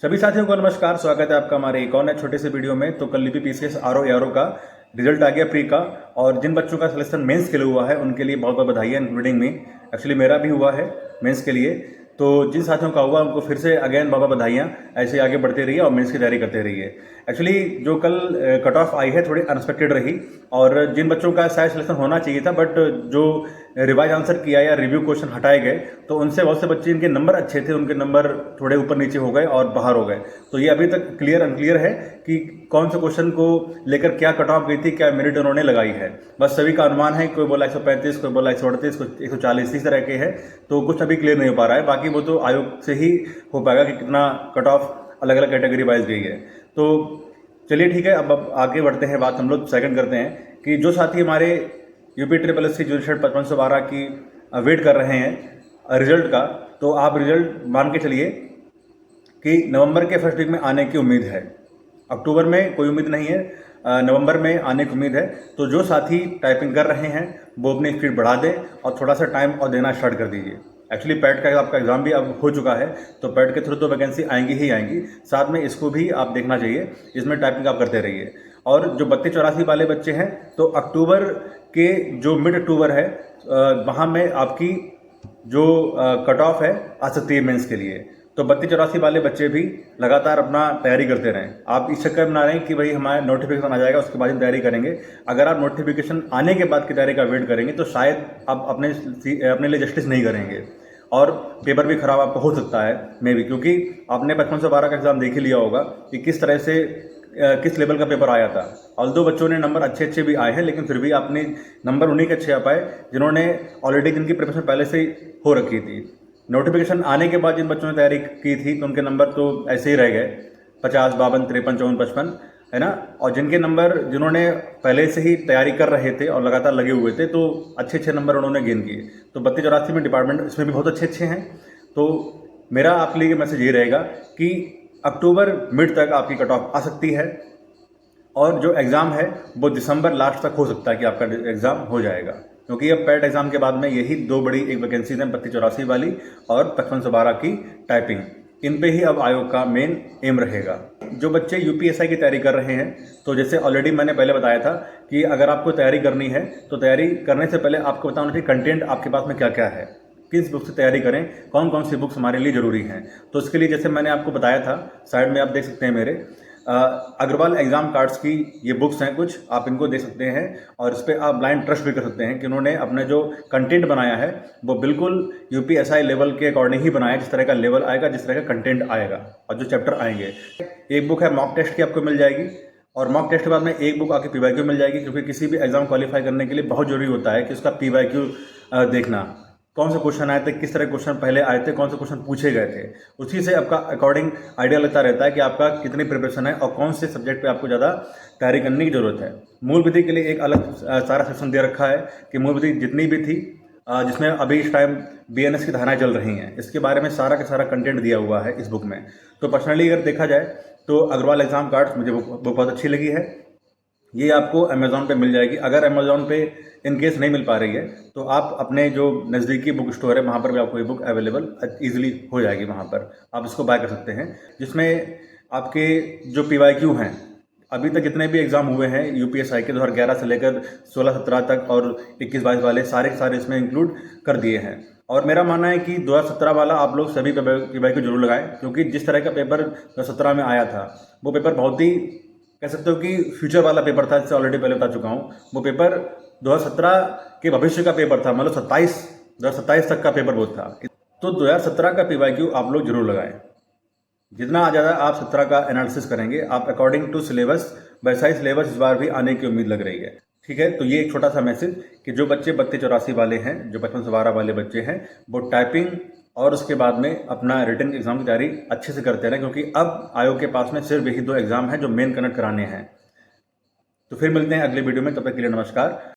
सभी साथियों को नमस्कार। स्वागत है आपका हमारे एक और नए छोटे से वीडियो में। तो कल यूपी पीसीएस आरओ एआरओ का रिजल्ट आ गया प्री का, और जिन बच्चों का सिलेक्शन मेंस के लिए हुआ है उनके लिए बहुत बहुत बधाई है, इंक्लूडिंग मी। एक्चुअली मेरा भी हुआ है मेंस के लिए। तो जिन साथियों का हुआ उनको फिर से अगेन बहुत बहुत बधाइयाँ। ऐसे आगे बढ़ते रहिए और मेंस की तैयारी करते रहिए। एक्चुअली जो कल कट ऑफ आई है थोड़ी अनएक्सपेक्टेड रही, और जिन बच्चों का शायद सिलेक्शन होना चाहिए था बट जो रिवाइज आंसर किया या रिव्यू क्वेश्चन हटाए गए, तो उनसे बहुत से बच्चे इनके नंबर अच्छे थे, उनके नंबर थोड़े ऊपर नीचे हो गए और बाहर हो गए। तो ये अभी तक क्लियर अनक्लियर है कि कौन से क्वेश्चन को लेकर क्या कट ऑफ गई थी, क्या मेरिट उन्होंने लगाई है। बस सभी का अनुमान है, कोई बोला 135, कोई बोला 138, कोई 140, इस तरह के है। तो कुछ अभी क्लियर नहीं हो पा रहा है, बाकी वो तो आयोग से ही हो पाएगा कि कितना कट ऑफ अलग अलग कैटेगरी वाइज गई है। तो चलिए ठीक है, अब आगे बढ़ते हैं। बात हम लोग सेकंड करते हैं कि जो साथी हमारे UP triple S C junior 5512 की वेट कर रहे हैं रिजल्ट का, तो आप रिजल्ट मान के चलिए कि नवंबर के फर्स्ट वीक में आने की उम्मीद है। अक्टूबर में कोई उम्मीद नहीं है, नवंबर में आने की उम्मीद है। तो जो साथी टाइपिंग कर रहे हैं वो अपनी स्पीड बढ़ा दें और थोड़ा सा टाइम और देना स्टार्ट कर दीजिए। एक्चुअली पैट का आपका एग्जाम भी अब हो चुका है, तो पैट के थ्रू तो वैकेंसी आएंगी ही आएंगी, साथ में इसको भी आप देखना चाहिए, इसमें टाइपिंग आप करते रहिए। और जो 3284 वाले बच्चे हैं, तो अक्टूबर के जो मिड अक्टूबर है वहाँ में आपकी जो कट ऑफ है आ सकती है मेंस के लिए। तो 3284 वाले बच्चे भी लगातार अपना तैयारी करते रहें। आप इस चक्कर में ना रहें कि भाई हमारा नोटिफिकेशन आ जाएगा उसके बाद हम तैयारी करेंगे। अगर आप नोटिफिकेशन आने के बाद की तैयारी का वेट करेंगे तो शायद आप अपने लिए जस्टिस नहीं करेंगे, और पेपर भी खराब आपका हो सकता है मे भी, क्योंकि आपने 5512 का एग्जाम देख ही लिया होगा कि किस तरह से किस लेवल का पेपर आया था। और दो बच्चों ने नंबर अच्छे अच्छे भी आए हैं, लेकिन फिर भी आपने नंबर उन्हीं के अच्छे आ पाए जिन्होंने ऑलरेडी जिनकी प्रिपरेशन पहले से ही हो रखी थी। नोटिफिकेशन आने के बाद जिन बच्चों ने तैयारी की थी तो उनके नंबर तो ऐसे ही रह गए, 50, 52, 53, 54, 55, है ना। और जिनके नंबर जिन्होंने पहले से ही तैयारी कर रहे थे और लगातार लगे हुए थे, तो अच्छे अच्छे नंबर उन्होंने गेन किए। तो 3284 में डिपार्टमेंट इसमें भी बहुत अच्छे अच्छे हैं। तो मेरा आपके लिए मैसेज ये रहेगा कि अक्टूबर मिड तक आपकी कट ऑफ आ सकती है, और जो एग्ज़ाम है वो दिसंबर लास्ट तक हो सकता है कि आपका एग्ज़ाम हो जाएगा, क्योंकि अब पैट एग्ज़ाम के बाद में यही दो बड़ी एक वैकेंसीज हैं, 3284 वाली और 5512 की टाइपिंग। इन पे ही अब आयोग का मेन एम रहेगा। जो बच्चे यूपीएसआई की तैयारी कर रहे हैं, तो जैसे ऑलरेडी मैंने पहले बताया था कि अगर आपको तैयारी करनी है तो तैयारी करने से पहले आपको बताना चाहिए कंटेंट आपके पास में क्या क्या है, किस बुक से तैयारी करें, कौन कौन सी बुक्स हमारे लिए ज़रूरी हैं। तो इसके लिए जैसे मैंने आपको बताया था, साइड में आप देख सकते हैं मेरे अग्रवाल एग्जाम कार्ड्स की ये बुक्स हैं कुछ, आप इनको देख सकते हैं और इस पर आप ब्लाइंड ट्रस्ट भी कर सकते हैं कि उन्होंने अपने जो कंटेंट बनाया है वो बिल्कुल यूपीएसआई लेवल के अकॉर्डिंग ही बनाया है, जिस तरह का लेवल आएगा, जिस तरह का कंटेंट आएगा और जो चैप्टर आएंगे। एक बुक है मॉक टेस्ट की, आपको मिल जाएगी, और मॉक टेस्ट के बाद में एक बुक आपकी पीवाईक्यू मिल जाएगी, क्योंकि किसी भी एग्जाम क्वालिफाई करने के लिए बहुत जरूरी होता है कि उसका पीवाईक्यू देखना, कौन से क्वेश्चन आए थे, किस तरह क्वेश्चन पहले आए थे, कौन से क्वेश्चन पूछे गए थे। उसी से आपका अकॉर्डिंग आइडिया लगता रहता है कि आपका कितनी प्रिपरेशन है और कौन से सब्जेक्ट पे आपको ज़्यादा तैयारी करने की जरूरत है। मूल विधि के लिए एक अलग सारा सेक्शन दे रखा है कि मूल विधि जितनी भी थी, जिसमें अभी इस टाइम बीएनएस की धाराएं चल रही हैं, इसके बारे में सारा का सारा कंटेंट दिया हुआ है इस बुक में। तो पर्सनली अगर देखा जाए तो अग्रवाल एग्जाम कार्ड्स मुझे बुक बहुत अच्छी लगी है। ये आपको अमेज़ॉन पे मिल जाएगी। अगर अमेज़ॉन पे इन केस नहीं मिल पा रही है तो आप अपने जो नज़दीकी बुक स्टोर है वहाँ पर भी आपको ये बुक अवेलेबल ईजिली हो जाएगी, वहाँ पर आप इसको बाय कर सकते हैं। जिसमें आपके जो पीवाईक्यू हैं, अभी तक जितने भी एग्ज़ाम हुए हैं यूपीएसआई के 2011 से लेकर 16-17 तक और 21-22 वाले सारे के सारे इसमें इंक्लूड कर दिए हैं। और मेरा मानना है कि 2017 वाला आप लोग सभी पीवाईक्यू जरूर लगाएं, क्योंकि जिस तरह का पेपर 2017 में आया था वो पेपर बहुत ही कह सकते हो कि फ्यूचर वाला पेपर था, जिससे ऑलरेडी पहले बता चुका हूँ। वो पेपर 2017 के भविष्य का पेपर था, मतलब 2027 तक का पेपर वो था। तो 2017 का पीवाईक्यू आप लोग जरूर लगाएं। जितना ज़्यादा आप 17 का एनालिसिस करेंगे, आप अकॉर्डिंग टू सिलेबस, वैसा ही सिलेबस इस बार भी आने की उम्मीद लग रही है। ठीक है, तो ये एक छोटा सा मैसेज कि जो बच्चे 3284 वाले हैं, जो 5512 वाले बच्चे हैं, वो टाइपिंग और उसके बाद में अपना रिटन एग्जाम की तैयारी अच्छे से करते रहें, क्योंकि अब आयोग के पास में सिर्फ यही दो एग्जाम हैं जो मेन कनेक्ट कराने हैं। तो फिर मिलते हैं अगले वीडियो में, तब तक के लिए नमस्कार।